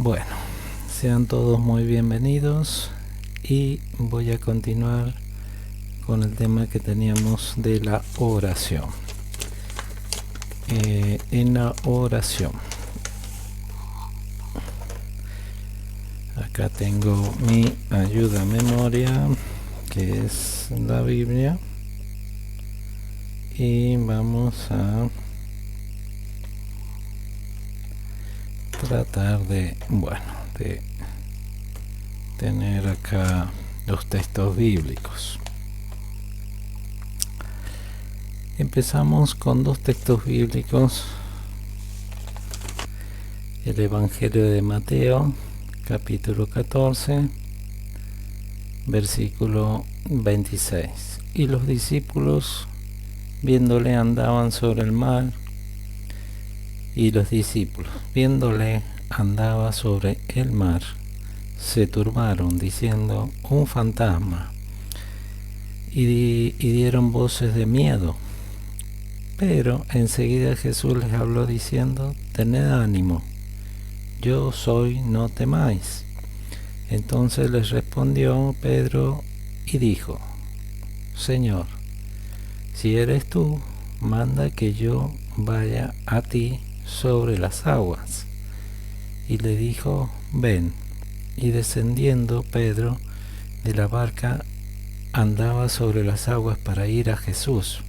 Bueno, sean todos muy bienvenidos y voy a continuar con el tema que teníamos de la oración. En la oración, acá tengo mi ayuda a memoria, que es la Biblia, y vamos a tratar de tener acá los textos bíblicos. Empezamos con dos textos bíblicos: el Evangelio de Mateo, capítulo 14, versículo 26. Y los discípulos, viéndole, andaban sobre el mar, y los discípulos, viéndole, andaba sobre el mar, se turbaron, diciendo: un fantasma, y dieron voces de miedo. Pero enseguida Jesús les habló diciendo: tened ánimo, yo soy, no temáis. Entonces les respondió Pedro y dijo: Señor, si eres tú, manda que yo vaya a ti sobre las aguas. Y le dijo: ven. Y descendiendo Pedro de la barca, andaba sobre las aguas para ir a Jesús.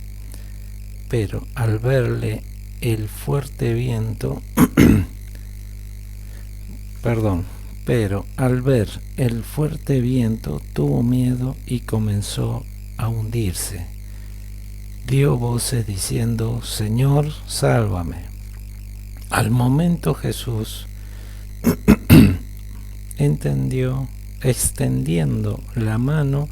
Pero al verle el fuerte viento, pero al ver el fuerte viento tuvo miedo y comenzó a hundirse. Dio voces diciendo: Señor, sálvame. Al momento Jesús extendiendo la mano,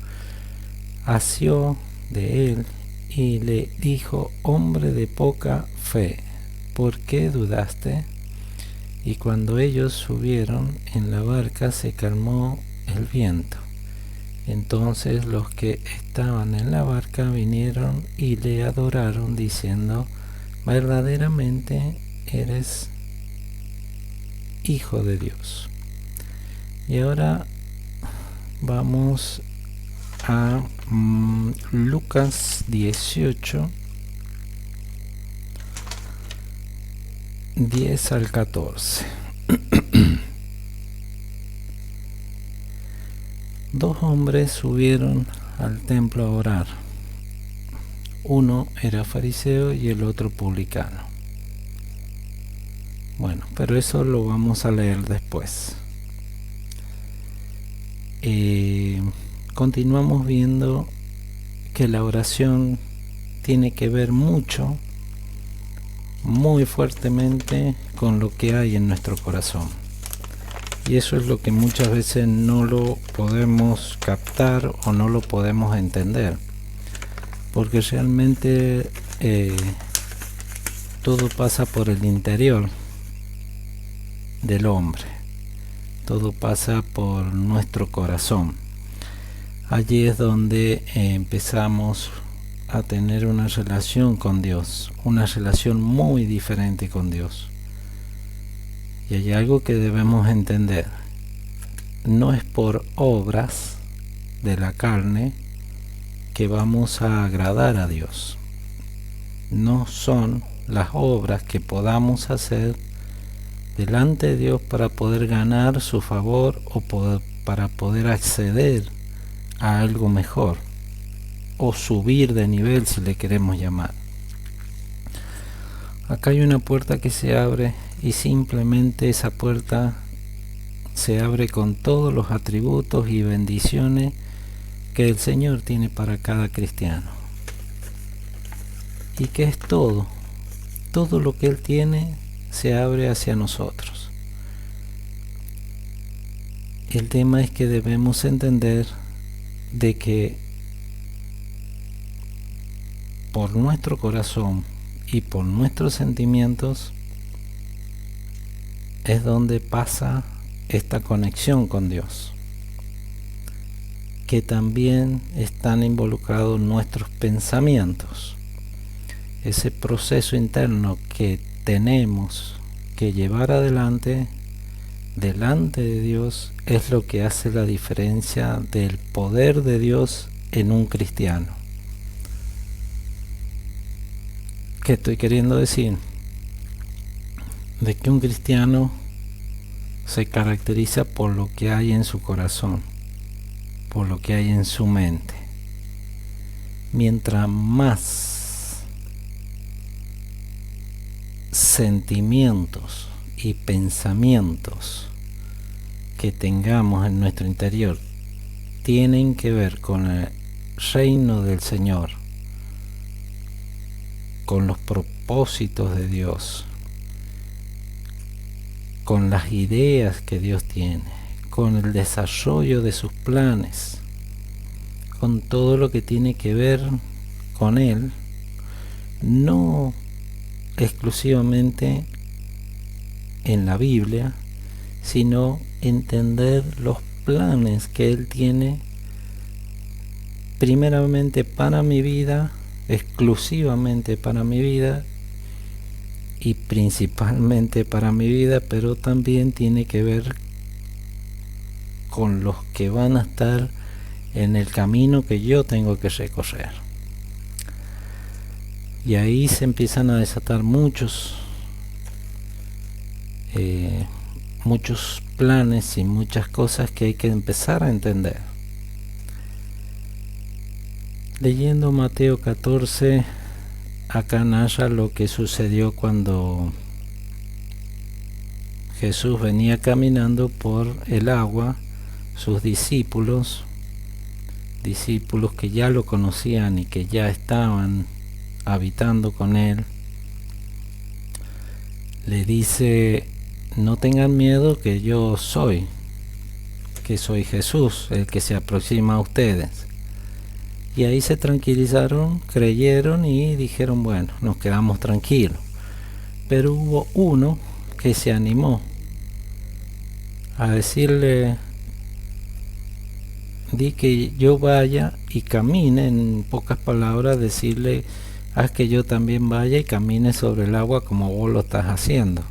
asió de él y le dijo: hombre de poca fe, ¿por qué dudaste? Y cuando ellos subieron en la barca, se calmó el viento. Entonces los que estaban en la barca vinieron y le adoraron, diciendo: verdaderamente eres Hijo de Dios. Y ahora vamos a Lucas 18, 10 al 14. Dos hombres subieron al templo a orar. Uno era fariseo y el otro publicano. Bueno, pero eso lo vamos a leer después. Continuamos viendo que la oración tiene que ver mucho, muy fuertemente, con lo que hay en nuestro corazón. Y eso es lo que muchas veces no lo podemos captar o no lo podemos entender. Porque realmente todo pasa por el interior del hombre. Todo pasa por nuestro corazón. Allí es donde empezamos a tener una relación con Dios, una relación muy diferente con Dios. Y hay algo que debemos entender: no es por obras de la carne que vamos a agradar a Dios. No son las obras que podamos hacer delante de Dios para poder ganar su favor o para poder acceder a algo mejor o subir de nivel, si le queremos llamar. Acá hay una puerta que se abre, y simplemente esa puerta se abre con todos los atributos y bendiciones que el Señor tiene para cada cristiano, y que es todo lo que Él tiene se abre hacia nosotros. El tema es que debemos entender de que por nuestro corazón y por nuestros sentimientos es donde pasa esta conexión con Dios, que también están involucrados nuestros pensamientos, ese proceso interno que tenemos que llevar adelante delante de Dios es lo que hace la diferencia del poder de Dios en un cristiano. ¿Qué estoy queriendo decir? De que un cristiano se caracteriza por lo que hay en su corazón, por lo que hay en su mente. Mientras más sentimientos y pensamientos que tengamos en nuestro interior tienen que ver con el reino del Señor, con los propósitos de Dios, con las ideas que Dios tiene, con el desarrollo de sus planes, con todo lo que tiene que ver con Él, no exclusivamente en la Biblia, sino entender los planes que Él tiene primeramente para mi vida, exclusivamente para mi vida y principalmente para mi vida, pero también tiene que ver con los que van a estar en el camino que yo tengo que recorrer. Y ahí se empiezan a desatar muchos planes y muchas cosas que hay que empezar a entender. Leyendo Mateo 14, acá narra lo que sucedió cuando Jesús venía caminando por el agua. Sus discípulos que ya lo conocían y que ya estaban habitando con él, le dice: no tengan miedo, que yo soy, que soy Jesús, el que se aproxima a ustedes. Y ahí se tranquilizaron, creyeron y dijeron: bueno, nos quedamos tranquilos. Pero hubo uno que se animó a decirle: di que yo vaya y camine, en pocas palabras decirle: haz que yo también vaya y camine sobre el agua como vos lo estás haciendo.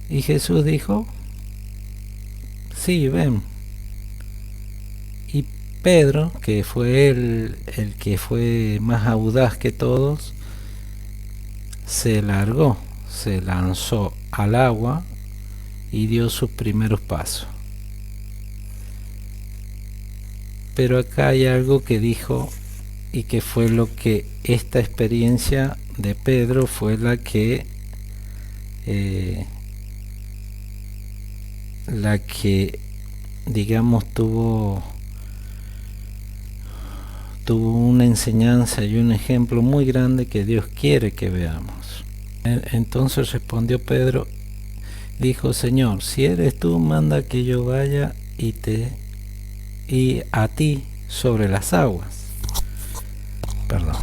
Y Jesús dijo: sí, ven. Y Pedro, que fue el que fue más audaz que todos, se largó, se lanzó al agua y dio sus primeros pasos. Pero acá hay algo que dijo y que fue lo que esta experiencia de Pedro fue la que digamos tuvo una enseñanza y un ejemplo muy grande que Dios quiere que veamos. Entonces respondió Pedro, dijo: Señor, si eres tú, manda que yo vaya y a ti sobre las aguas. Perdón.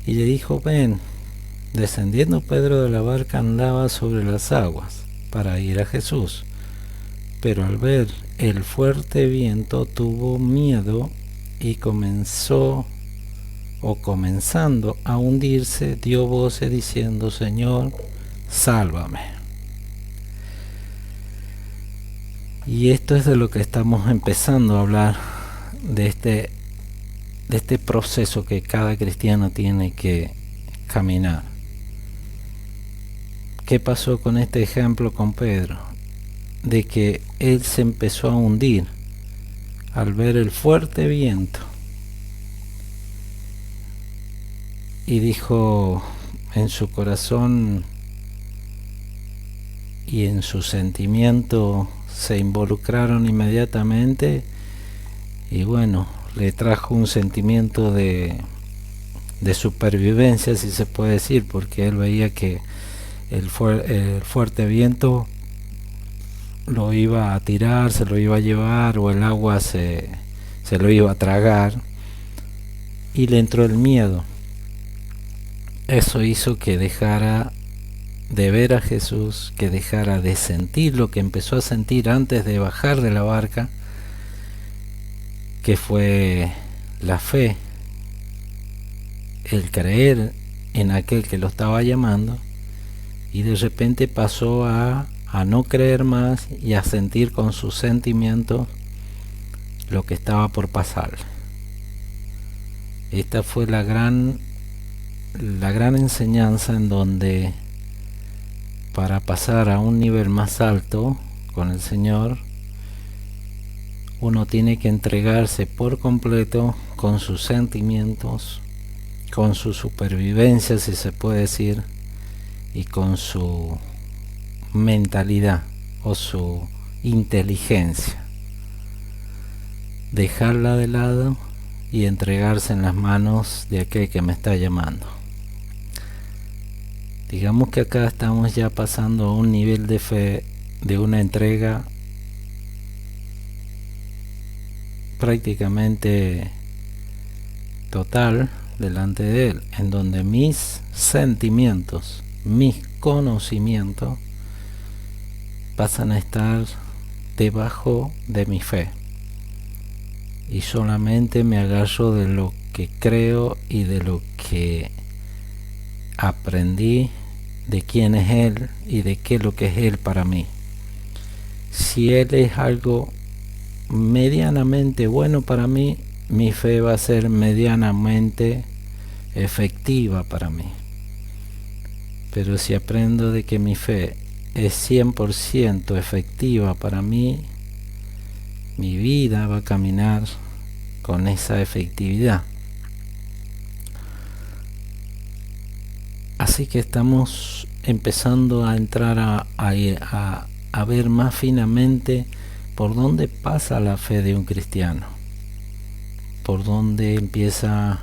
Y le dijo: ven. Descendiendo Pedro de la barca, andaba sobre las aguas para ir a Jesús, pero al ver el fuerte viento tuvo miedo y comenzando a hundirse, dio voces diciendo: Señor, sálvame. Y esto es de lo que estamos empezando a hablar, de este proceso que cada cristiano tiene que caminar. ¿Qué pasó con este ejemplo con Pedro? De que él se empezó a hundir al ver el fuerte viento y dijo en su corazón y en su sentimiento, se involucraron inmediatamente y bueno, le trajo un sentimiento de supervivencia, si se puede decir, porque él veía que el fuerte viento lo iba a tirar, se lo iba a llevar, o el agua se lo iba a tragar, y le entró el miedo. Eso hizo que dejara de ver a Jesús, que dejara de sentir lo que empezó a sentir antes de bajar de la barca, que fue la fe, el creer en aquel que lo estaba llamando, y de repente pasó a no creer más y a sentir con sus sentimientos lo que estaba por pasar. Esta fue la gran enseñanza, en donde para pasar a un nivel más alto con el Señor, uno tiene que entregarse por completo con sus sentimientos, con su supervivencia, si se puede decir, y con su mentalidad o su inteligencia. Dejarla de lado y entregarse en las manos de aquel que me está llamando. Digamos que acá estamos ya pasando a un nivel de fe, de una entrega prácticamente total delante de Él, en donde mis sentimientos, mis conocimientos pasan a estar debajo de mi fe, y solamente me agarro de lo que creo y de lo que aprendí de quién es Él y de qué es lo que es Él para mí. Si Él es algo medianamente bueno para mí, mi fe va a ser medianamente efectiva para mí. Pero si aprendo de que mi fe es 100% efectiva para mí, mi vida va a caminar con esa efectividad. Así que estamos empezando a entrar a ver más finamente por dónde pasa la fe de un cristiano, por dónde empieza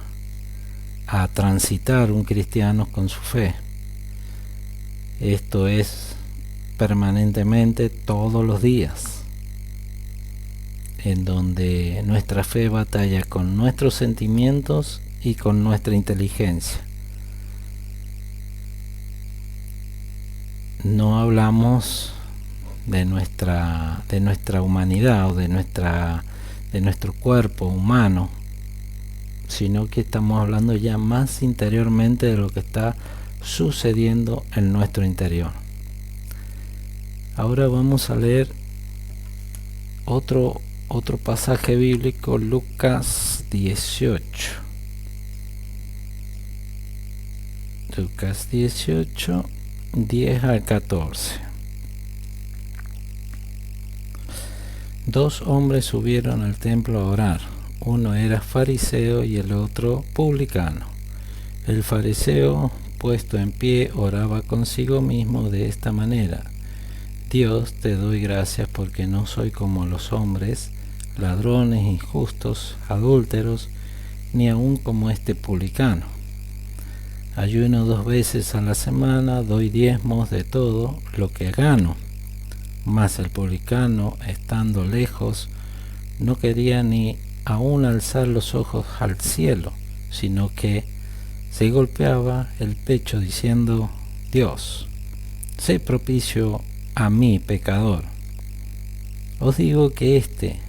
a transitar un cristiano con su fe. Esto es permanentemente, todos los días, en donde nuestra fe batalla con nuestros sentimientos y con nuestra inteligencia. No hablamos de nuestra humanidad o de nuestro cuerpo humano, sino que estamos hablando ya más interiormente de lo que está sucediendo en nuestro interior. Ahora vamos a leer otro pasaje bíblico, Lucas 18. Lucas 18, 10 al 14. Dos hombres subieron al templo a orar. Uno era fariseo y el otro publicano. El fariseo, puesto en pie, oraba consigo mismo de esta manera: Dios, te doy gracias porque no soy como los hombres, ladrones, injustos, adúlteros, ni aun como este publicano. Ayuno 2 veces a la semana, doy diezmos de todo lo que gano. Mas el publicano, estando lejos, no quería ni aún alzar los ojos al cielo, sino que se golpeaba el pecho diciendo: Dios, sé propicio a mí, pecador. Os digo que éste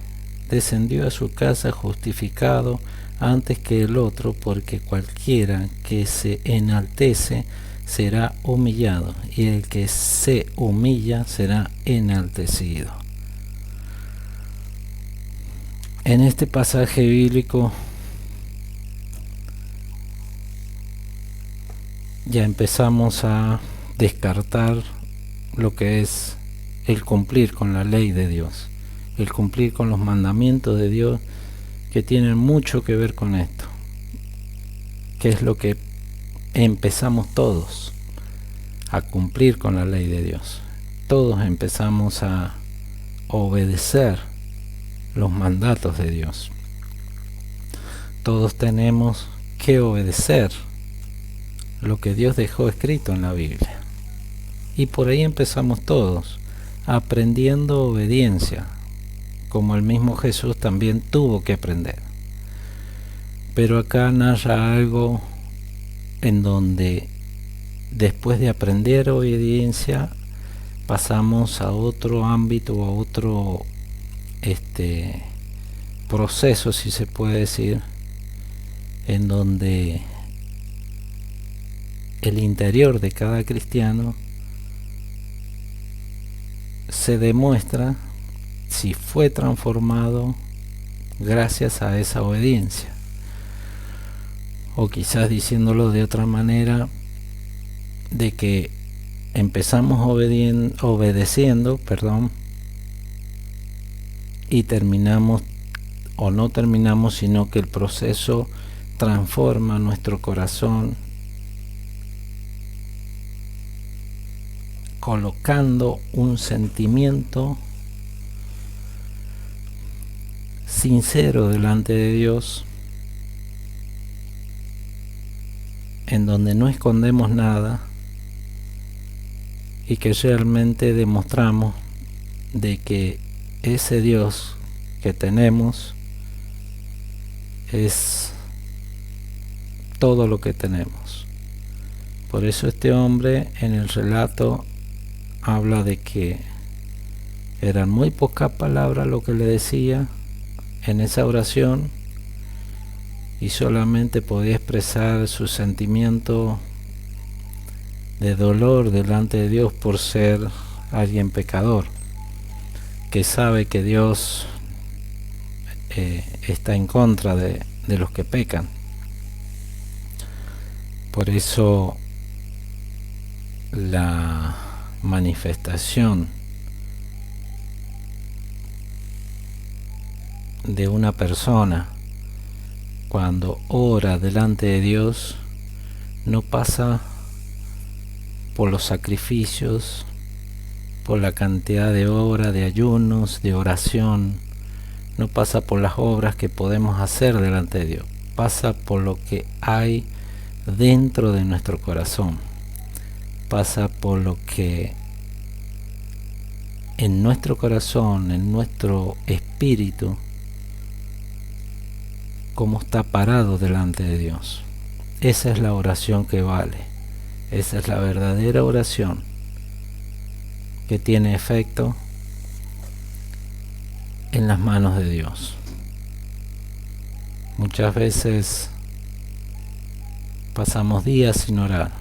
descendió a su casa justificado antes que el otro, porque cualquiera que se enaltece será humillado, y el que se humilla será enaltecido. En este pasaje bíblico ya empezamos a descartar lo que es el cumplir con la ley de Dios, el cumplir con los mandamientos de Dios, que tienen mucho que ver con esto, que es lo que empezamos todos a cumplir con la ley de Dios. Todos empezamos a obedecer los mandatos de Dios. Todos tenemos que obedecer lo que Dios dejó escrito en la Biblia. Y por ahí empezamos todos, aprendiendo obediencia, como el mismo Jesús también tuvo que aprender. Pero acá narra algo en donde después de aprender obediencia pasamos a otro ámbito, a otro proceso, si se puede decir, en donde el interior de cada cristiano se demuestra si fue transformado gracias a esa obediencia. O quizás diciéndolo de otra manera, de que empezamos obedeciendo, y terminamos, o no terminamos, sino que el proceso transforma nuestro corazón, colocando un sentimiento sincero delante de Dios, en donde no escondemos nada y que realmente demostramos de que ese Dios que tenemos es todo lo que tenemos. Por eso este hombre en el relato habla de que eran muy pocas palabras lo que le decía en esa oración, y solamente podía expresar su sentimiento de dolor delante de Dios por ser alguien pecador, que sabe que Dios está en contra de los que pecan. Por eso la manifestación de una persona cuando ora delante de Dios no pasa por los sacrificios, por la cantidad de horas, de ayunos, de oración, no pasa por las obras que podemos hacer delante de Dios, pasa por lo que hay dentro de nuestro corazón, pasa por lo que en nuestro corazón, en nuestro espíritu, cómo está parado delante de Dios. Esa es la oración que vale, esa es la verdadera oración que tiene efecto en las manos de Dios. Muchas veces pasamos días sin orar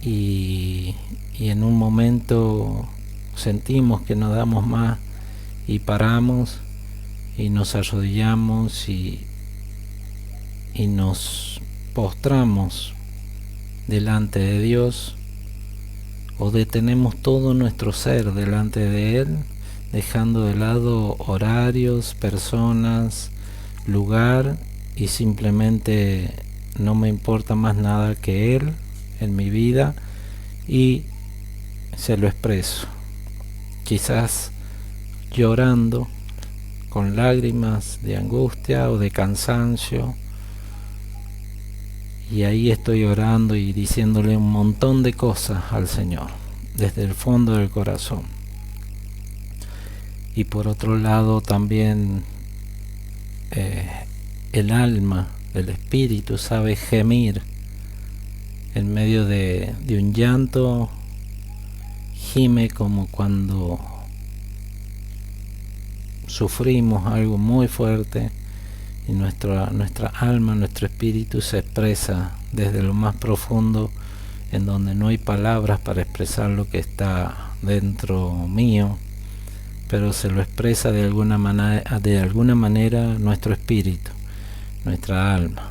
y en un momento sentimos que no damos más y paramos y nos arrodillamos y nos postramos delante de Dios, o detenemos todo nuestro ser delante de Él, dejando de lado horarios, personas, lugar, y simplemente no me importa más nada que Él en mi vida, y se lo expreso, quizás llorando, con lágrimas de angustia o de cansancio, y ahí estoy orando y diciéndole un montón de cosas al Señor desde el fondo del corazón. Y por otro lado también el alma, el espíritu sabe gemir en medio de un llanto, gime como cuando sufrimos algo muy fuerte, y nuestra alma, nuestro espíritu se expresa desde lo más profundo, en donde no hay palabras para expresar lo que está dentro mío, pero se lo expresa de alguna manera nuestro espíritu, nuestra alma.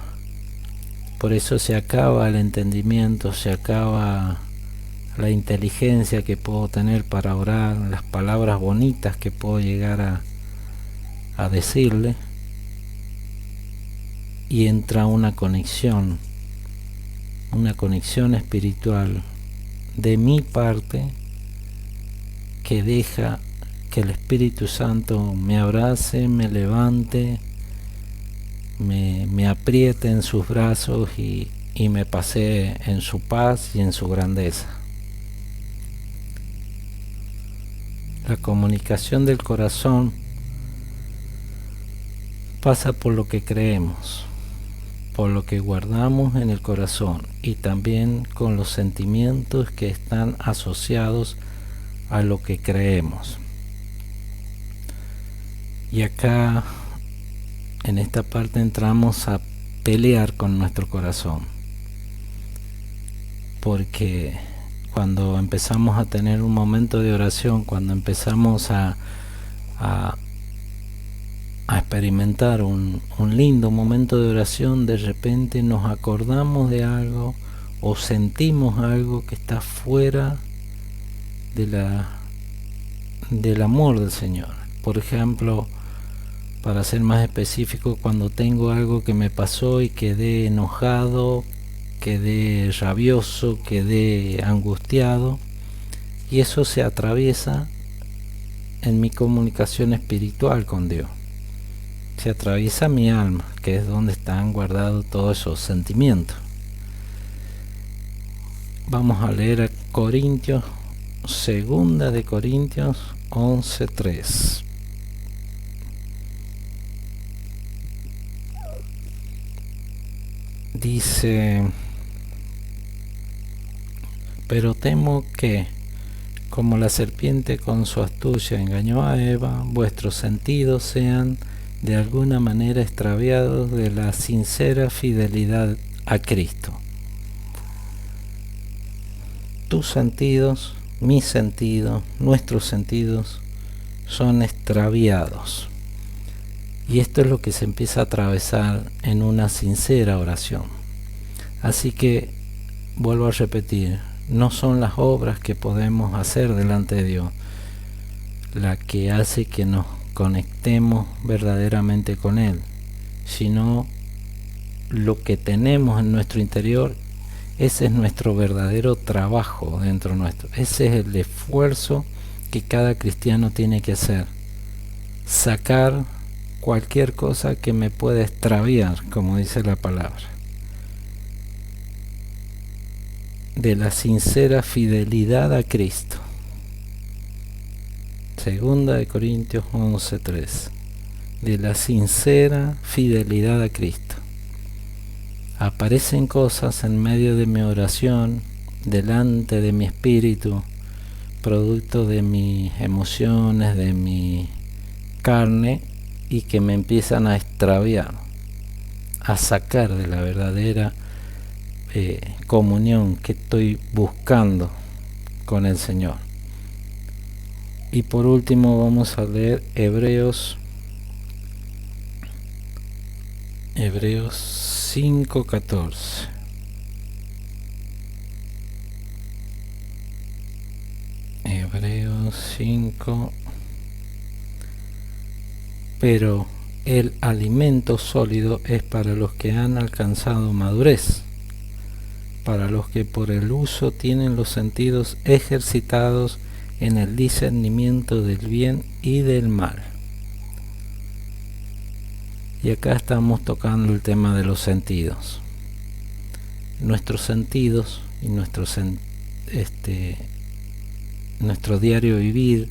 Por eso se acaba el entendimiento, se acaba la inteligencia que puedo tener para orar, las palabras bonitas que puedo llegar a decirle, y entra una conexión espiritual de mi parte, que deja que el Espíritu Santo me abrace, me levante, me apriete en sus brazos y me pasee en su paz y en su grandeza. La comunicación del corazón pasa por lo que creemos, por lo que guardamos en el corazón, y también con los sentimientos que están asociados a lo que creemos. Y acá en esta parte entramos a pelear con nuestro corazón, porque cuando empezamos a tener un momento de oración, cuando empezamos a experimentar un lindo momento de oración, de repente nos acordamos de algo o sentimos algo que está fuera del amor del Señor. Por ejemplo, para ser más específico, cuando tengo algo que me pasó y quedé enojado, quedé rabioso, quedé angustiado, y eso se atraviesa en mi comunicación espiritual con Dios. Se atraviesa mi alma, que es donde están guardados todos esos sentimientos. Vamos a leer a Corintios, segunda de Corintios 11:3. Dice: pero temo que, como la serpiente con su astucia engañó a Eva, vuestros sentidos sean de alguna manera extraviados de la sincera fidelidad a Cristo. Tus sentidos, mis sentidos, nuestros sentidos son extraviados. Y esto es lo que se empieza a atravesar en una sincera oración. Así que, vuelvo a repetir, no son las obras que podemos hacer delante de Dios la que hace que nos conectemos verdaderamente con Él, sino lo que tenemos en nuestro interior. Ese es nuestro verdadero trabajo dentro nuestro. Ese es el esfuerzo que cada cristiano tiene que hacer. Sacar cualquier cosa que me pueda extraviar, como dice la palabra, de la sincera fidelidad a Cristo. Segunda de Corintios 11:3. De la sincera fidelidad a Cristo. Aparecen cosas en medio de mi oración, delante de mi espíritu, producto de mis emociones, de mi carne, y que me empiezan a extraviar, a sacar de la verdadera comunión que estoy buscando con el Señor. Y por último vamos a leer Hebreos 5:14. Hebreos 5. Pero el alimento sólido es para los que han alcanzado madurez, para los que por el uso tienen los sentidos ejercitados en el discernimiento del bien y del mal. Y acá estamos tocando el tema de los sentidos. Nuestros sentidos y nuestro diario vivir,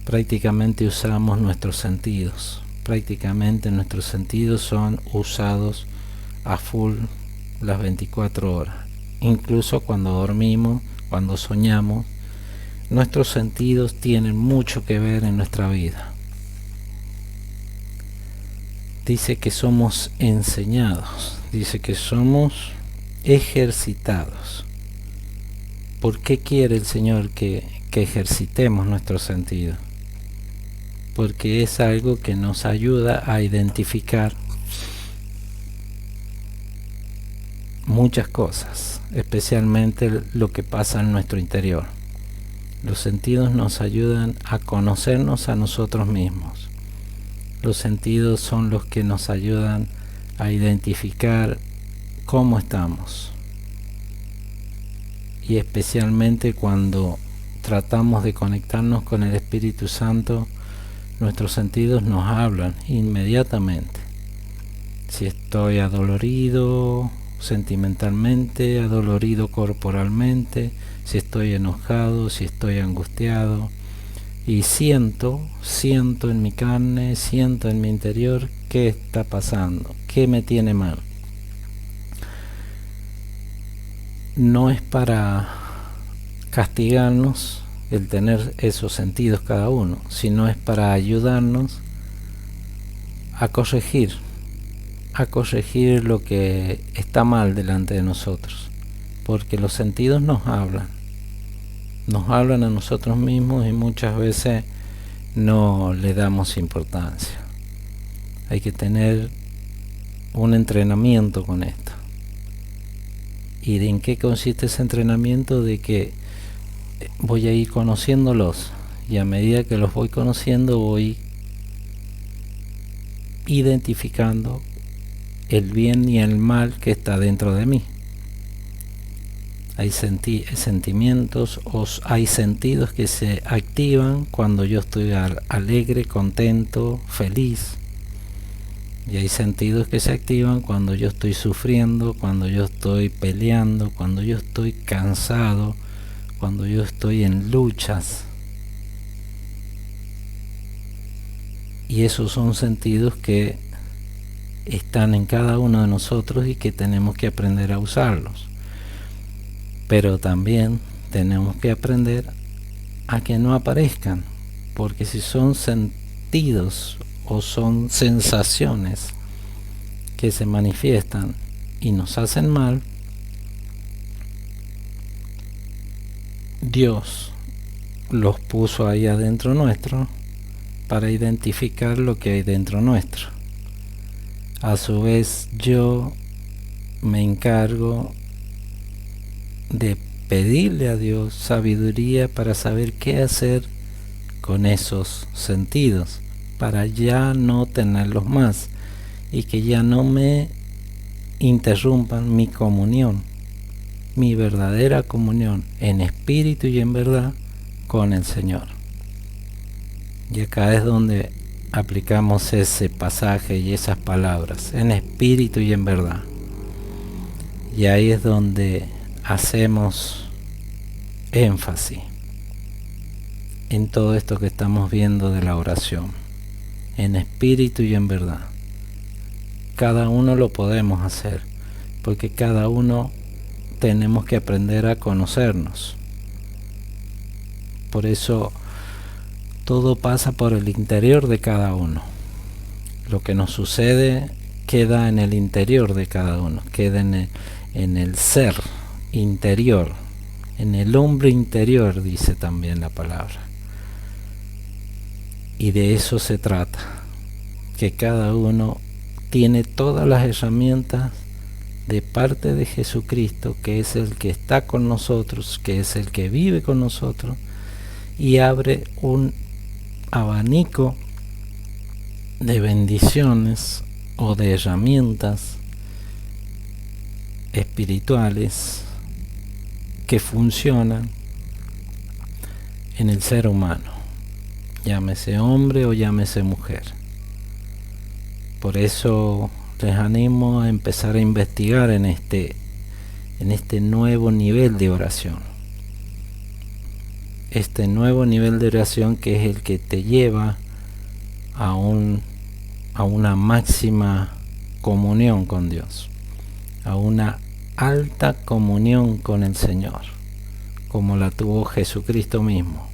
prácticamente usamos nuestros sentidos. Prácticamente nuestros sentidos son usados a full las 24 horas. Incluso cuando dormimos, cuando soñamos, nuestros sentidos tienen mucho que ver en nuestra vida. Dice que somos enseñados, dice que somos ejercitados. ¿Por qué quiere el Señor que ejercitemos nuestros sentidos? Porque es algo que nos ayuda a identificar muchas cosas, especialmente lo que pasa en nuestro interior. Los sentidos nos ayudan a conocernos a nosotros mismos. Los sentidos son los que nos ayudan a identificar cómo estamos. Y especialmente cuando tratamos de conectarnos con el Espíritu Santo, nuestros sentidos nos hablan inmediatamente. Si estoy adolorido sentimentalmente, adolorido corporalmente, si estoy enojado, si estoy angustiado, y siento en mi carne, siento en mi interior qué está pasando, qué me tiene mal. No es para castigarnos el tener esos sentidos cada uno, sino es para ayudarnos a corregir lo que está mal delante de nosotros, porque los sentidos nos hablan. nos hablan a nosotros mismos y muchas veces no le damos importancia. Hay que tener un entrenamiento con esto. ¿Y de en qué consiste ese entrenamiento? De que voy a ir conociéndolos, y a medida que los voy conociendo voy identificando el bien y el mal que está dentro de mí. Hay sentimientos o hay sentidos que se activan cuando yo estoy alegre, contento, feliz. Y hay sentidos que se activan cuando yo estoy sufriendo, cuando yo estoy peleando, cuando yo estoy cansado, cuando yo estoy en luchas. Y esos son sentidos que están en cada uno de nosotros y que tenemos que aprender a usarlos. Pero también tenemos que aprender a que no aparezcan, porque si son sentidos o son sensaciones que se manifiestan y nos hacen mal, Dios los puso ahí adentro nuestro para identificar lo que hay dentro nuestro. A su vez, yo me encargo de pedirle a Dios sabiduría para saber qué hacer con esos sentidos, para ya no tenerlos más y que ya no me interrumpan mi comunión, mi verdadera comunión en espíritu y en verdad con el Señor. Y acá es donde aplicamos ese pasaje y esas palabras, en espíritu y en verdad. Y ahí es donde hacemos énfasis en todo esto que estamos viendo de la oración, en espíritu y en verdad. Cada uno lo podemos hacer, porque cada uno tenemos que aprender a conocernos. Por eso todo pasa por el interior de cada uno. Lo que nos sucede queda en el interior de cada uno, queda en el ser interior, en el hombre interior, dice también la palabra. Y de eso se trata, que cada uno tiene todas las herramientas de parte de Jesucristo, que es el que está con nosotros, que es el que vive con nosotros, y abre un abanico de bendiciones o de herramientas espirituales que funcionan en el ser humano, llámese hombre o llámese mujer. Por eso les animo a empezar a investigar en este nuevo nivel de oración. Este nuevo nivel de oración que es el que te lleva a una máxima comunión con Dios, a una alta comunión con el Señor, como la tuvo Jesucristo mismo.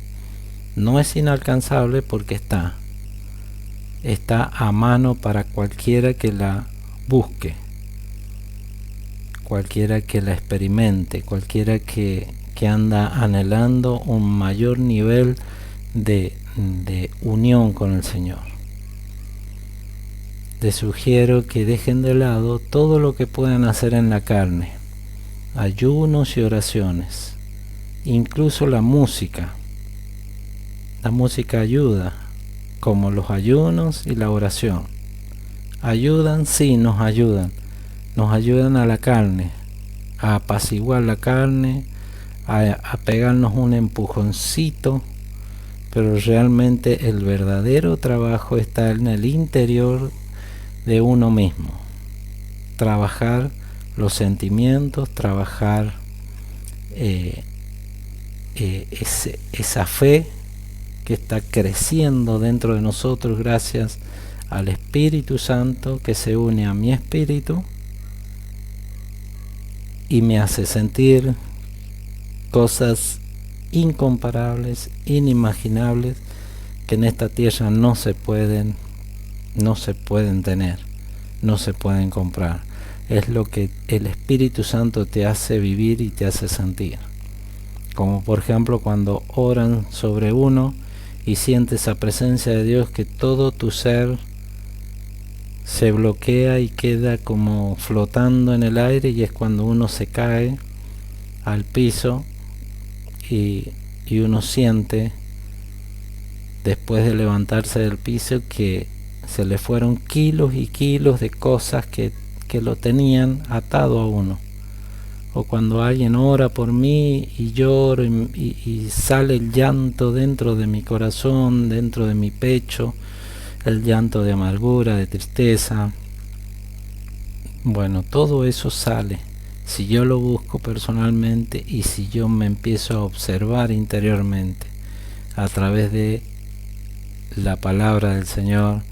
No es inalcanzable porque está a mano para cualquiera que la busque, cualquiera que la experimente, cualquiera que anda anhelando un mayor nivel de unión con el Señor. Les sugiero que dejen de lado todo lo que puedan hacer en la carne, ayunos y oraciones, incluso la música. La música ayuda, como los ayunos y la oración. Ayudan, sí, nos ayudan a la carne, a apaciguar la carne, a pegarnos un empujoncito, pero realmente el verdadero trabajo está en el interior de uno mismo. Trabajar los sentimientos, trabajar esa fe que está creciendo dentro de nosotros gracias al Espíritu Santo que se une a mi espíritu y me hace sentir cosas incomparables, inimaginables, que en esta tierra no se pueden tener, no se pueden comprar. Es lo que el Espíritu Santo te hace vivir y te hace sentir. como por ejemplo cuando oran sobre uno y sientes esa presencia de Dios, que todo tu ser se bloquea y queda como flotando en el aire, y es cuando uno se cae al piso y uno siente, después de levantarse del piso, que se le fueron kilos y kilos de cosas que lo tenían atado a uno. O cuando alguien ora por mí y lloro y sale el llanto dentro de mi corazón, dentro de mi pecho, el llanto de amargura, de tristeza. Bueno, todo eso sale si yo lo busco personalmente y si yo me empiezo a observar interiormente a través de la palabra del Señor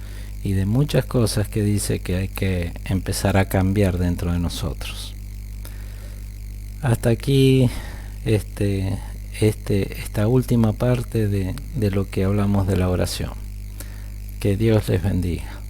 y de muchas cosas que dice que hay que empezar a cambiar dentro de nosotros. Hasta aquí esta última parte de lo que hablamos de la oración. Que Dios les bendiga.